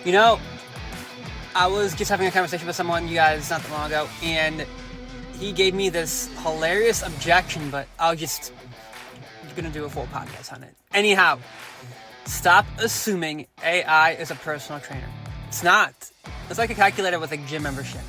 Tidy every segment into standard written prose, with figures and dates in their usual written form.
You know, I was just having a conversation with someone, you guys, not that long ago, and he gave me this hilarious objection, but I'm gonna do a full podcast on it. Anyhow, stop assuming AI is a personal trainer. It's not. It's like a calculator with a gym membership.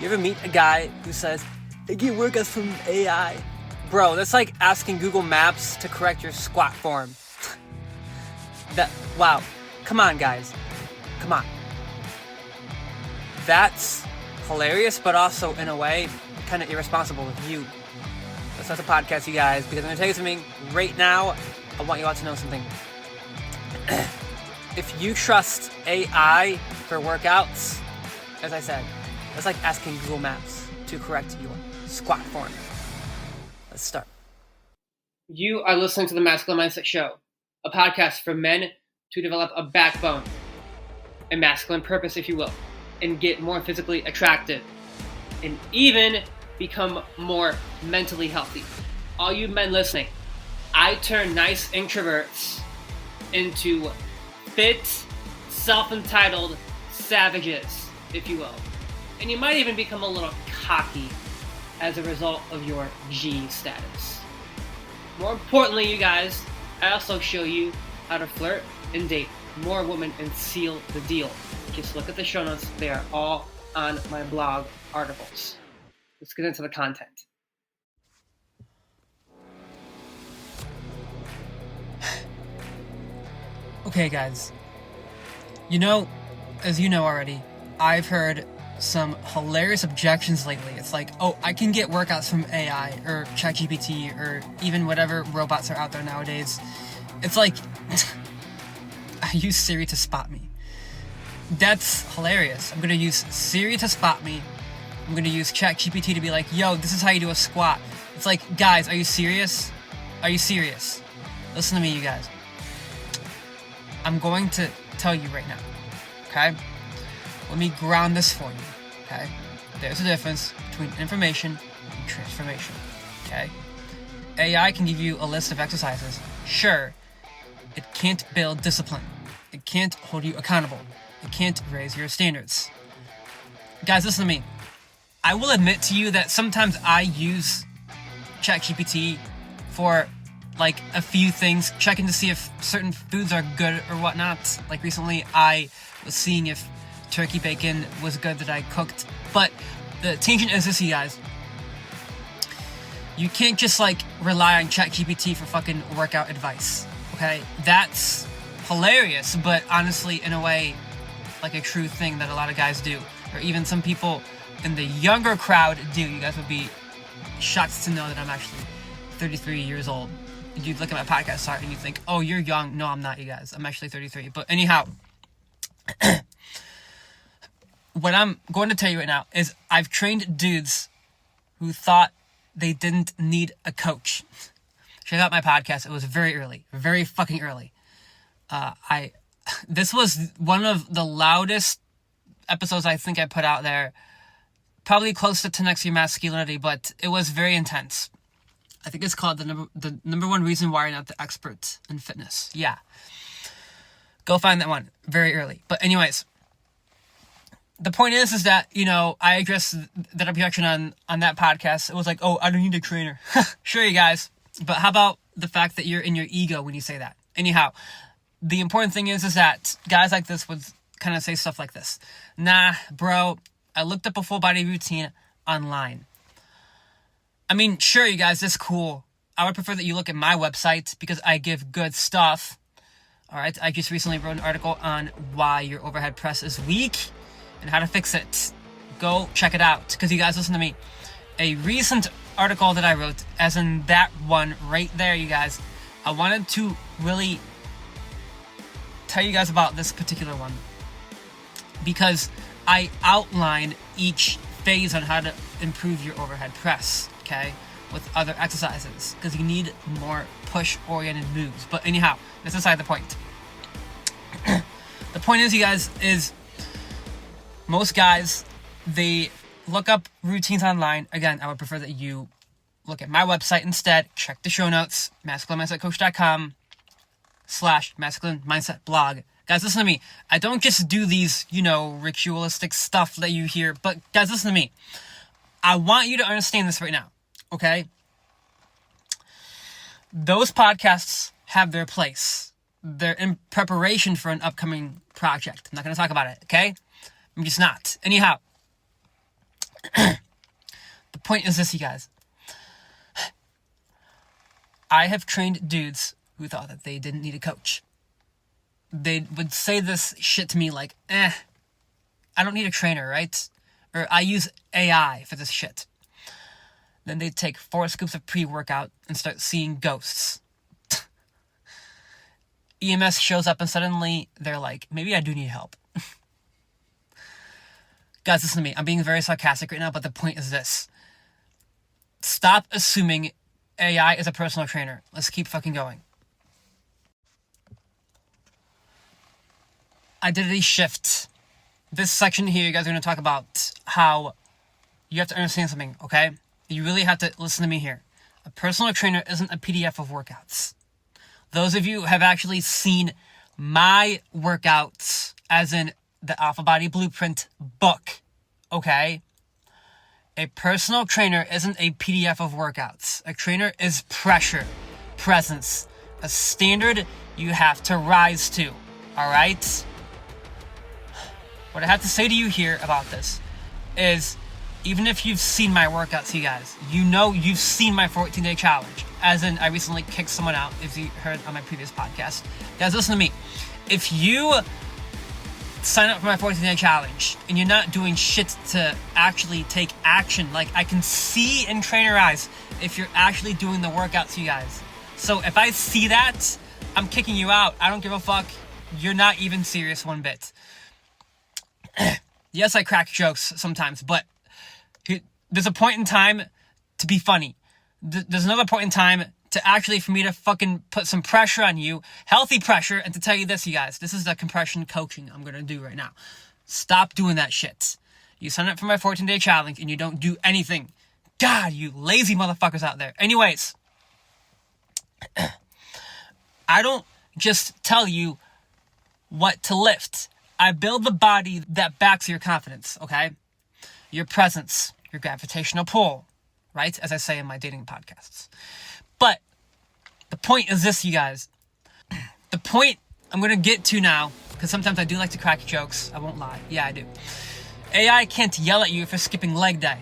You ever meet a guy who says, I get workouts from AI? Bro, that's like asking Google Maps to correct your squat form. Wow. Come on, guys. Come on. That's hilarious, but also, in a way, kind of irresponsible of you. Let's start the podcast, you guys, because I'm going to tell you something right now. I want you all to know something. If you trust AI for workouts, as I said, that's like asking Google Maps to correct your squat form. Let's start. You are listening to the Masculine Mindset Show, a podcast for men to develop a backbone, a masculine purpose, if you will, and get more physically attractive, and even become more mentally healthy. All you men listening, I turn nice introverts into fit, self-entitled savages, if you will. And you might even become a little cocky as a result of your G status. More importantly, you guys, I also show you how to flirt and date more women and seal the deal. Just look at the show notes. They are all on my blog articles. Let's get into the content. Okay, guys. You know, as you know already, I've heard some hilarious objections lately. It's like, oh, I can get workouts from AI or ChatGPT or even whatever robots are out there nowadays. It's like, I use Siri to spot me. That's hilarious. I'm going to use Siri to spot me. I'm going to use ChatGPT to be like, yo, this is how you do a squat. It's like, guys, are you serious? Are you serious? Listen to me, you guys. I'm going to tell you right now, okay? Let me ground this for you, okay? There's a difference between information and transformation, okay? AI can give you a list of exercises. Sure, it can't build discipline. It can't hold you accountable. It can't raise your standards. Guys, listen to me. I will admit to you that sometimes I use ChatGPT for like a few things, checking to see if certain foods are good or whatnot. Like recently I was seeing if turkey bacon was good that I cooked. But the tangent is this, you guys. You can't just like rely on ChatGPT for fucking workout advice, okay? That's hilarious, but honestly, in a way, like a true thing that a lot of guys do, or even some people in the younger crowd do. You guys would be shocked to know that I'm actually 33 years old. You'd look at my podcast art and you think, oh, you're young. No, I'm not, you guys. I'm actually 33. But anyhow, what I'm going to tell you right now is I've trained dudes who thought they didn't need a coach. Check out my podcast. It was very early, very fucking early. This was one of the loudest episodes I think I put out there. Probably close to 10x your masculinity, but it was very intense. I think it's called the number one reason why you're not the expert in fitness. Yeah. Go find that one. Very early. But anyways, the point is that, you know, I addressed that objection on that podcast. It was like, oh, I don't need a trainer. Sure, you guys. But how about the fact that you're in your ego when you say that? Anyhow, the important thing is that guys like this would kind of say stuff like this. Nah, bro, I looked up a full body routine online. I mean, sure, you guys, that's cool. I would prefer that you look at my website because I give good stuff. All right, I just recently wrote an article on why your overhead press is weak and how to fix it. Go check it out because you guys, listen to me. A recent article that I wrote, as in that one right there, you guys, I wanted to really tell you guys about this particular one because I outline each phase on how to improve your overhead press, okay, with other exercises, because you need more push-oriented moves. But anyhow, that's aside the point. The point is, you guys, is most guys, they look up routines online. Again, I would prefer that you look at my website instead. Check the show notes, masculinemindsetcoach.com/masculine mindset blog. Guys, listen to me. I don't just do these, ritualistic stuff that you hear, but guys, listen to me. I want you to understand this right now, okay? Those podcasts have their place. They're in preparation for an upcoming project. I'm not going to talk about it, okay? I'm just not. Anyhow, the point is this, you guys. I have trained dudes who thought that they didn't need a coach. They would say this shit to me like, I don't need a trainer, right? Or I use AI for this shit. Then they'd take 4 scoops of pre-workout and start seeing ghosts. EMS shows up and suddenly they're like, maybe I do need help. Guys, listen to me. I'm being very sarcastic right now, but the point is this. Stop assuming AI is a personal trainer. Let's keep fucking going. Identity shift. This section here, you guys are going to talk about how you have to understand something, okay? You really have to listen to me here. A personal trainer isn't a PDF of workouts. Those of you who have actually seen my workouts, as in the Alpha Body Blueprint book, okay? A personal trainer isn't a PDF of workouts. A trainer is pressure, presence, a standard you have to rise to, all right? What I have to say to you here about this is, even if you've seen my workouts, you guys, you've seen my 14-day challenge. As in, I recently kicked someone out, if you heard on my previous podcast. Guys, listen to me. If you sign up for my 14-day challenge and you're not doing shit to actually take action, like I can see in trainer eyes if you're actually doing the workouts, you guys. So if I see that, I'm kicking you out. I don't give a fuck. You're not even serious one bit. Yes, I crack jokes sometimes, but there's a point in time to be funny. There's another point in time to actually, for me to fucking put some pressure on you, healthy pressure, and to tell you this, you guys, this is the compression coaching I'm going to do right now. Stop doing that shit. You sign up for my 14-day challenge and you don't do anything. God, you lazy motherfuckers out there. Anyways, I don't just tell you what to lift. I build the body that backs your confidence, okay? Your presence, your gravitational pull, right? As I say in my dating podcasts. But the point is this, you guys. The point I'm going to get to now, because sometimes I do like to crack jokes. I won't lie. Yeah, I do. AI can't yell at you for skipping leg day.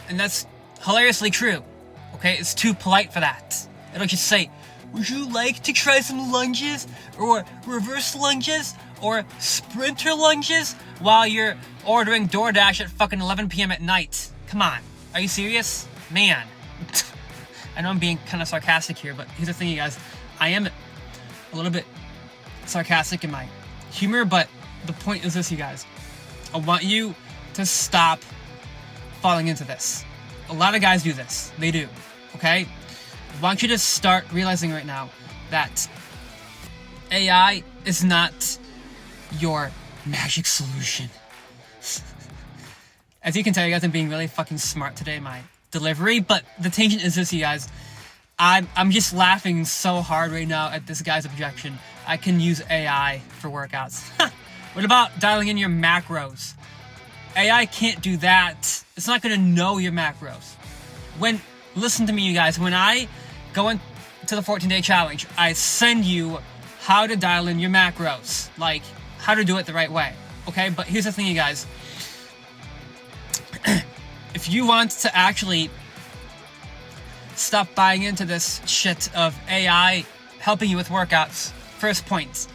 And that's hilariously true. Okay? It's too polite for that. It'll just say, would you like to try some lunges? Or reverse lunges? Or sprinter lunges? While you're ordering DoorDash at fucking 11 p.m. at night. Come on. Are you serious? Man. I know I'm being kind of sarcastic here, but here's the thing, you guys. I am a little bit sarcastic in my humor, but the point is this, you guys. I want you to stop falling into this. A lot of guys do this. They do. Okay? I want you to start realizing right now that AI is not your magic solution. As you can tell, you guys, I'm being really fucking smart today in my delivery, but the tangent is this, you guys. I'm just laughing so hard right now at this guy's objection. I can use AI for workouts. What about dialing in your macros? AI can't do that. It's not going to know your macros. Listen to me, you guys. When I go into the 14-day challenge, I send you how to dial in your macros. Like, how to do it the right way. Okay? But here's the thing, you guys. If you want to actually stop buying into this shit of AI helping you with workouts, first point,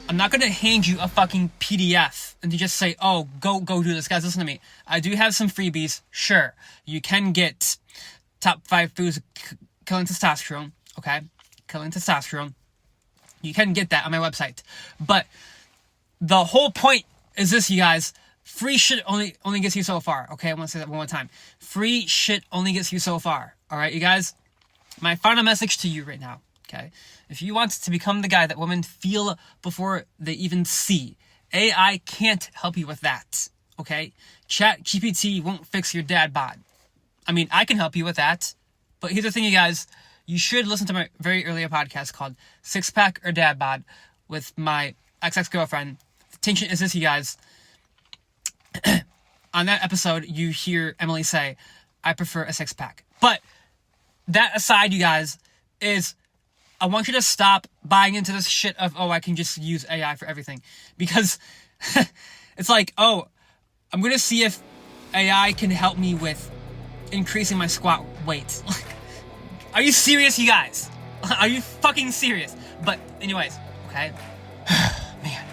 I'm not going to hand you a fucking PDF and to just say, oh, go do this. Guys, listen to me. I do have some freebies. Sure. You can get top 5 foods killing testosterone. Okay? Killing testosterone. You can get that on my website. But the whole point is this, you guys. Free shit only gets you so far. Okay, I want to say that one more time. Free shit only gets you so far. All right, you guys? My final message to you right now, okay? If you want to become the guy that women feel before they even see, AI can't help you with that, okay? ChatGPT won't fix your dad bod. I mean, I can help you with that. But here's the thing, you guys. You should listen to my very earlier podcast called Six Pack or Dad Bod, with my ex-girlfriend. The tension is this, you guys. On that episode, you hear Emily say, I prefer a 6-pack. But that aside, you guys, is I want you to stop buying into this shit of, I can just use AI for everything. Because it's like, I'm going to see if AI can help me with increasing my squat weight. Are you serious, you guys? Are you fucking serious? But anyways, okay? Man.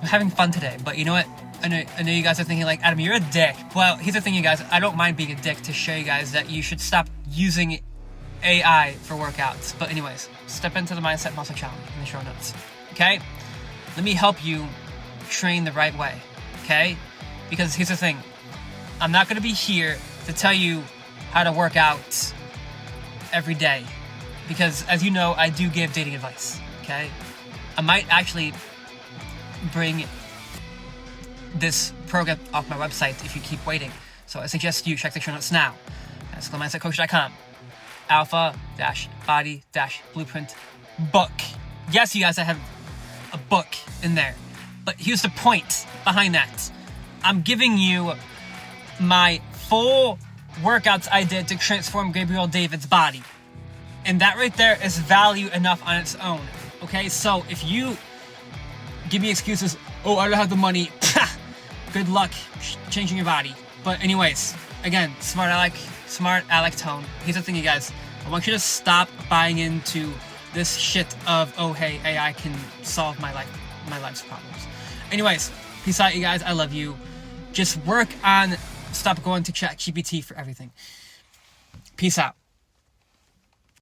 I'm having fun today, but you know what? I know you guys are thinking like, Adam, you're a dick. Well, here's the thing, you guys. I don't mind being a dick to show you guys that you should stop using AI for workouts. But anyways, step into the Mindset Muscle Challenge in the show notes. Okay? Let me help you train the right way. Okay? Because here's the thing. I'm not going to be here to tell you how to work out every day. Because as you know, I do give dating advice. Okay? I might actually bring this program off my website if you keep waiting. So I suggest you check the show notes now. That's mindsetcoach.com. Alpha-body-blueprint book. Yes, you guys, I have a book in there. But here's the point behind that. I'm giving you my full workouts I did to transform Gabriel David's body. And that right there is value enough on its own. Okay, so if you give me excuses, I don't have the money, good luck changing your body. But anyways, again, smart aleck tone. Here's the thing, you guys. I want you to stop buying into this shit of, hey, AI can solve my life's problems. Anyways, peace out, you guys. I love you. Just work on stop going to ChatGPT for everything. Peace out.